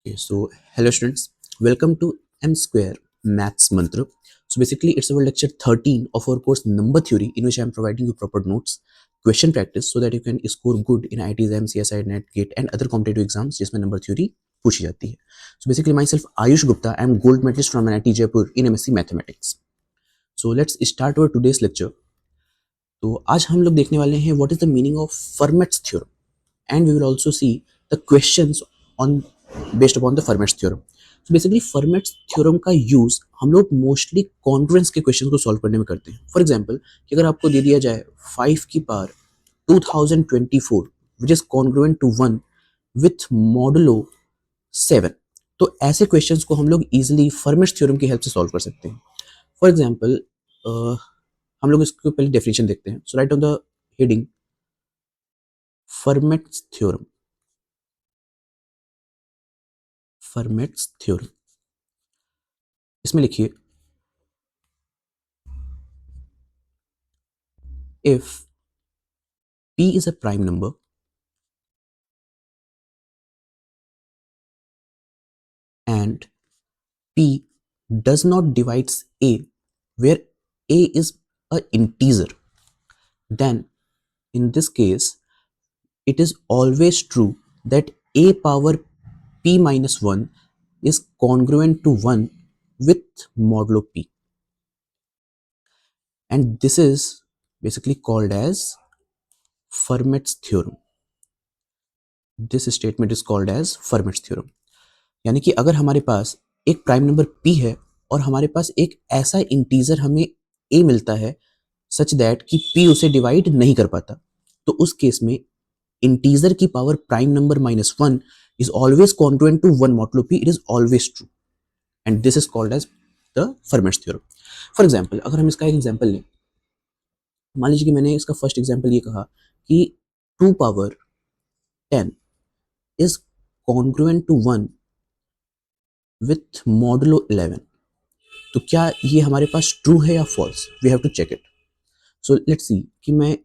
Okay, so hello students, welcome to M Square Maths Mantra. So basically, it's our lecture 13 of our course Number Theory, in which I am providing you proper notes, question practice, so that you can score good in IIT exam, CSI, NET, GATE, and other competitive exams जिसमें number theory पूछी जाती है. So basically, myself Ayush Gupta, I am gold medalist from IIT Jaipur in MSc Mathematics. So let's start our today's lecture. तो आज हम लोग देखने वाले हैं what is the meaning of Fermat's theorem, and we will also see the questions on based upon the Fermat's theorem. So basically Fermat's theorem का use हम लोग मोस्टली कॉन्ग्रुएंस के क्वेश्चन को सॉल्व करने में करते हैं. फॉर एग्जांपल कि अगर आपको दे दिया जाए 5 की power 2024 which is congruent to 1 with modulo 7, तो ऐसे क्वेश्चंस को हम लोग इजीली फर्मेट्स थ्योरम की हेल्प से सॉल्व कर सकते हैं. फॉर एग्जांपल हम लोग इसको पहले डेफिनेशन देखते हैं. So right on the heading Fermat's theorem. Fermat's theorem इसमें लिखिए if p is a prime number and p does not divides a where a is a integer, then in this case it is always true that a power p minus 1 is congruent to 1 with modulo p, and this is basically called as Fermat's theorem. This statement is called as Fermat's theorem. यानी कि अगर हमारे पास एक prime number p है और हमारे पास एक ऐसा इंटीजर हमें a मिलता है सच दैट कि p उसे डिवाइड नहीं कर पाता, तो उस केस में इंटीजर की power prime number minus 1 is always congruent to 1 modulo p. It is always true and this is called as the Fermat's theorem. For example अगर हम इसका एक एग्जांपल लें, मान लीजिए कि मैंने इसका फर्स्ट एग्जांपल ये कहा कि 2 power 10 is congruent to 1 with modulo 11, तो क्या ये हमारे पास ट्रू है या false? We have to check it. So let's see कि मैं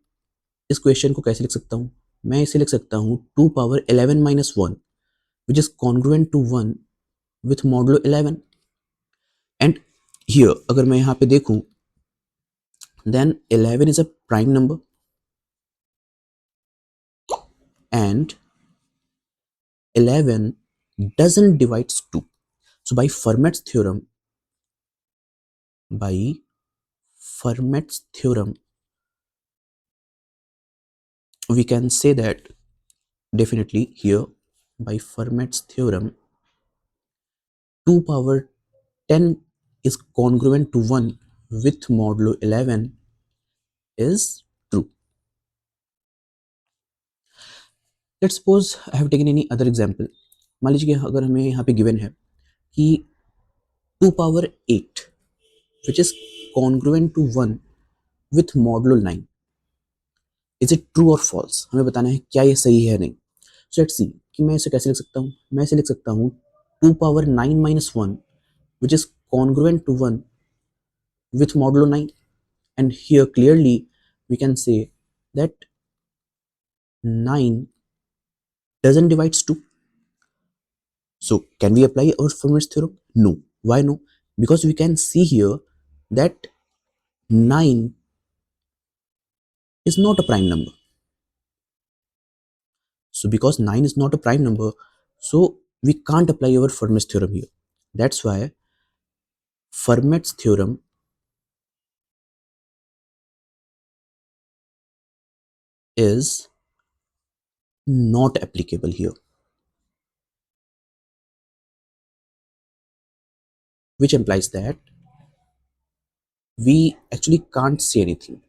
इस क्वेश्चन को कैसे लिख सकता हूँ. मैं इसे लिख सकता हूँ 2 power 11 minus 1 which is congruent to 1 with modulo 11. And here अगर मैं यहाँ पे देखूँ, then 11 is a prime number and 11 doesn't divides 2. So by Fermat's theorem, we can say that definitely here by Fermat's theorem 2 power 10 is congruent to 1 with modulo 11 is true. Let's suppose I have taken any other example. मान लीजिए कि अगर हमें यहाँ पे given है कि 2 power 8 which is congruent to 1 with modulo 9, is it true or false? हमें बताना है क्या ये सही है नहीं. So let's see कि मैं इसे कैसे लिख सकता हूँ. मैं इसे लिख सकता हूँ 2 power 9 minus 1 which is congruent to 1 with modulo 9, and here clearly we can say that 9 doesn't divides 2. So can we apply our Fermat's theorem? No. Why no? Because we can see here that 9 is not a prime number. So because 9 is not a prime number, so we can't apply our Fermat's theorem here. That's why Fermat's theorem is not applicable here, which implies that we actually can't say anything,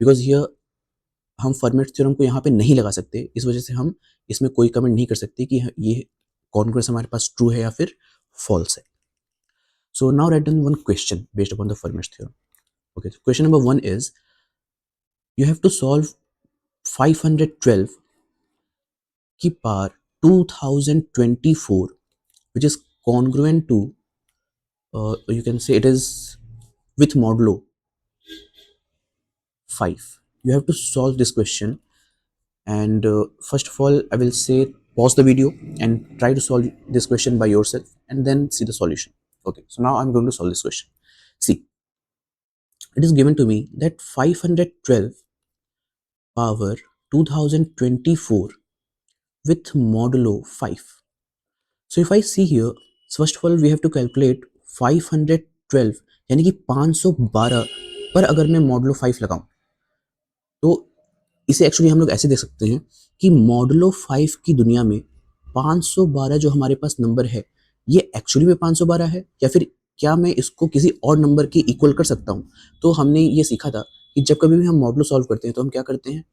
because here हम format theorem को यहाँ पे नहीं लगा सकते. इस वजह से हम इसमें कोई कमेंट नहीं कर सकते कि ये कॉन्ग्रुएंस हमारे पास ट्रू है या फिर फॉल्स है. So now write down one question based upon the format theorem. Okay, question number 1 is you have to solve 512 की power 2024 which is congruent to you can say it is with modulo 5. You have to solve this question, and first of all I will say pause the video and try to solve this question by yourself and then see the solution. Okay, so now I'm going to solve this question. See, it is given to me that 512 power 2024 with modulo 5. So if I see here, first of all we have to calculate 512 यानी कि 512 पर अगर मैं modulo 5 लगाऊं तो इसे actually हम लोग ऐसे देख सकते हैं कि मॉडुलो 5 की दुनिया में 512 जो हमारे पास नंबर है ये एक्चुअली में 512 है या फिर क्या मैं इसको किसी और नंबर के इक्वल कर सकता हूँ। तो हमने ये सीखा था कि जब कभी भी हम मॉडुलो सॉल्व करते हैं तो हम क्या करते हैं,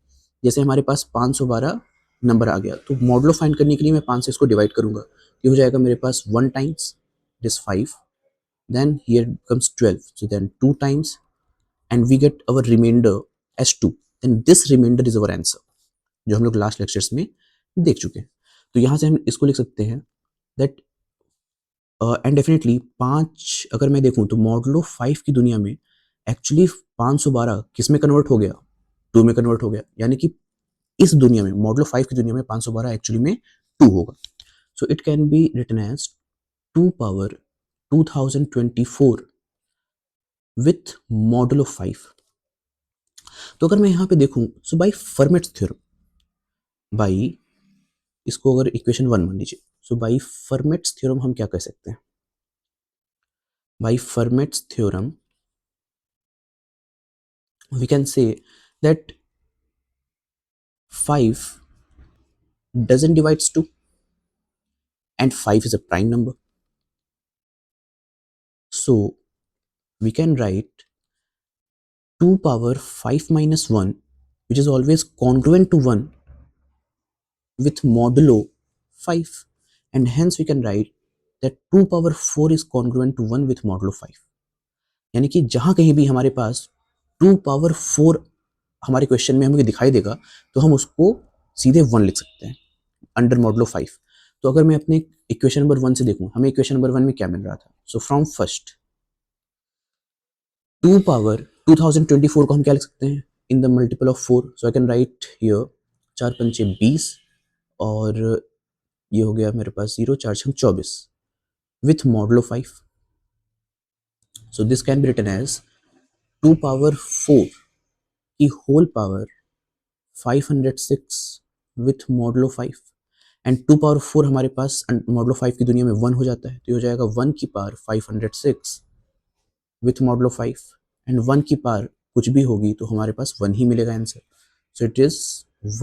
जैसे हमारे पास 512 नंबर आ गया तो मॉडुलो फाइंड करने के लिए मैं 5 से इसको डिवाइड करूंगा, ये हो जाएगा मेरे पास 1 times this 5, then here comes 12, so then 2 times and we get our remainder as 2, then this remainder is our answer जो हम लोग लास्ट लेक्चर्स में देख चुके हैं। तो यहाँ से हम इसको लिख सकते हैं दैट एंड डेफिनेटली 5 अगर मैं देखूं तो मॉडुलो 5 की दुनिया में एक्चुअली 512 किस में कन्वर्ट हो गया, 2 में कन्वर्ट हो गया, यानी कि इस दुनिया में मॉडुलो 5 की दुनिया में 512 एक्चुअली में 2 होगा। So it can be written as 2 power 2024 with modulo 5। तो अगर मैं यहाँ पे देखूं so by Fermat's theorem, by इसको अगर इक्वेशन 1 मान लीजिए, सो बाय फर्मेट्स थ्योरम हम क्या कह सकते हैं, by Fermat's theorem we can say that 5 doesn't divides 2 and 5 is a prime number, so we can write 2 power 5 minus 1 which is always congruent to 1 with modulo 5, and hence we can write that 2 power 4 is congruent to 1 with modulo 5, यानी कि जहां कहीं भी हमारे पास 2 power 4 हमारे question में हमें दिखाई देगा तो हम उसको सीधे 1 लिख सकते हैं अंडर मॉडुलो 5। तो अगर मैं अपने इक्वेशन नंबर 1 से देखूं, हमें इक्वेशन नंबर 1 में क्या मिल रहा था, सो फ्रॉम फर्स्ट 2 पावर 2024 को हम क्या लिख सकते हैं in the multiple of 4, so I can write here 4 पंचे 20 और ये हो गया मेरे पास 0 4 6 24 with modulo 5, so this can be written as 2 power 4 की whole power 506 with modulo 5, and 2 power 4 हमारे पास मॉडुलो 5 की दुनिया में 1 हो जाता है, तो ये हो जाएगा 1 की पावर 506 विथ मॉडुलो 5, एंड 1 की पावर कुछ भी होगी तो हमारे पास 1 ही मिलेगा answer, so it is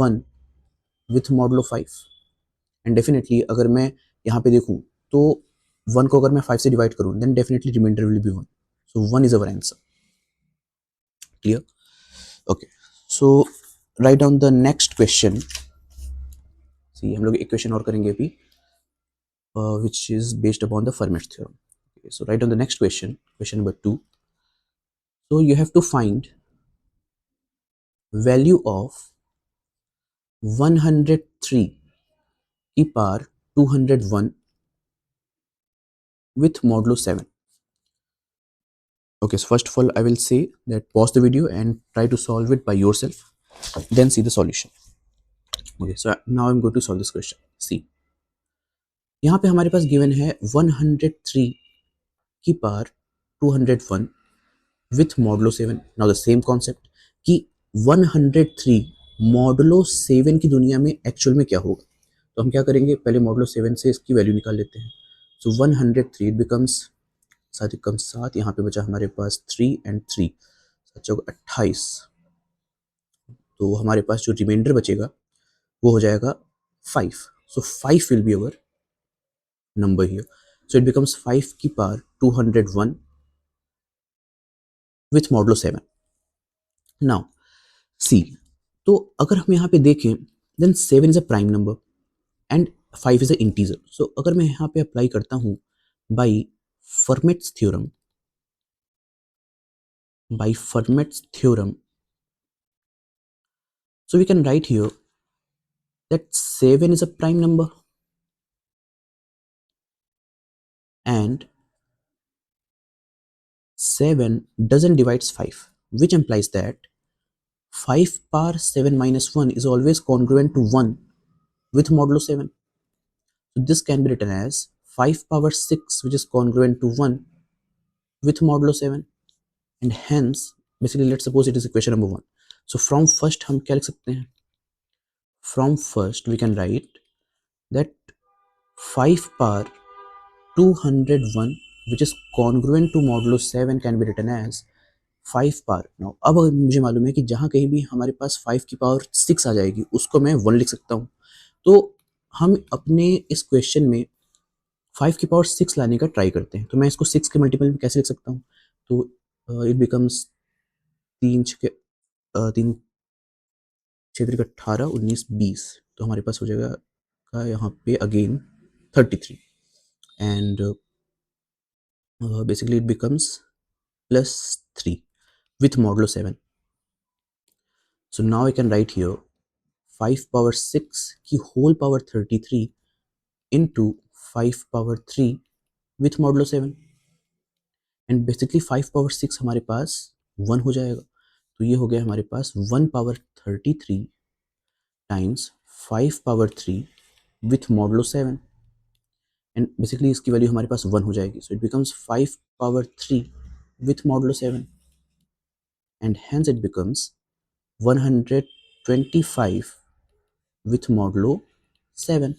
1 with modulo 5। And definitely अगर मैं यहाँ पे देखूँ तो 1 को अगर मैं 5 से डिवाइड करूँ then definitely remainder will be 1, so 1 is our answer. Clear? Okay, so write down the next question. See हम लोग एक क्वेश्चन और करेंगे अभी which is based upon the Fermat's theorem. Okay, so write down the next question, question number 2. So you have to find value of 103 की power 201 with modulo 7. Okay, so first of all I will say that pause the video and try to solve it by yourself, then see the solution. Okay, so now I'm going to solve this question. See, यहाँ पे हमारे पास given है 103 की power 201 with modulo 7. Now the same concept कि 103 modulo 7 की दुनिया में actual में क्या होगा, तो हम क्या करेंगे पहले मॉडुलो 7 से इसकी वैल्यू निकाल लेते हैं। सो 103 बिकम्स 7 कम 7, यहाँ पे बचा हमारे पास 3 एंड 3 7 28, तो हमारे पास जो रिमाइंडर बचेगा वो हो जाएगा 5, so 5 will be our number here, so it becomes 5 की power 201 with modulo 7। Now see, तो अगर हम यहाँ पे देखें then 7 is a prime number and 5 is a integer, so अगर मैं यहाँ पे अप्लाई करता हूँ by Fermat's theorem, by Fermat's theorem, so we can write here that 7 is a prime number and 7 doesn't divides 5, which implies that 5 power 7 minus 1 is always congruent to 1 with modulo 7. So this can be written as 5 power 6 which is congruent to 1 with modulo 7, and hence basically let's suppose it is equation number 1. So from first हम क्या लिख सकते हैं? From first we can write that 5 power 201 which is congruent to modulo 7 can be written as 5 power. Now अब अगर मुझे मालूम है कि जहाँ कहीं भी हमारे पास 5 की पावर 6 आ जाएगी उसको मैं 1 लिख सकता हूँ, तो हम अपने इस क्वेश्चन में 5 की पावर 6 लाने का ट्राई करते हैं. तो मैं इसको 6 के मल्टीपल में कैसे लिख सकता हूँ? तो इट बिकम्स 3 क्षेत्र 18 19 20, तो हमारे पास हो जाएगा का यहाँ पे again 33 and basically it becomes plus 3 with modulo 7. So now I can write here 5 power 6 की whole power 33 into 5 power 3 with modulo 7, and basically 5 power 6 हमारे पास 1 हो जाएगा. तो ये हो गया हमारे पास 1 power 33 times 5 power 3 with modulo 7, and basically इसकी वैल्यू हमारे पास 1 हो जाएगी. So it becomes 5 power 3 with modulo 7, and hence it becomes 125 with modulo 7.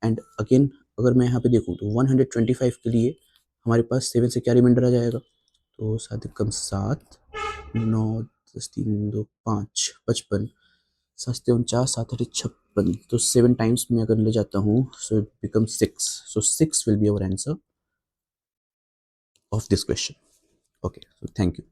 And again अगर मैं यहाँ पे देखूँ तो 125 के लिए हमारे पास 7 से क्या रिमाइंडर आ जाएगा? तो 7 कम 7 9 10 3 2 5 55 7 49 7 8 56, तो 7 टाइम्स में अगर ले जाता हूँ so it become 6. So 6 will be our answer of this question. Okay, so thank you.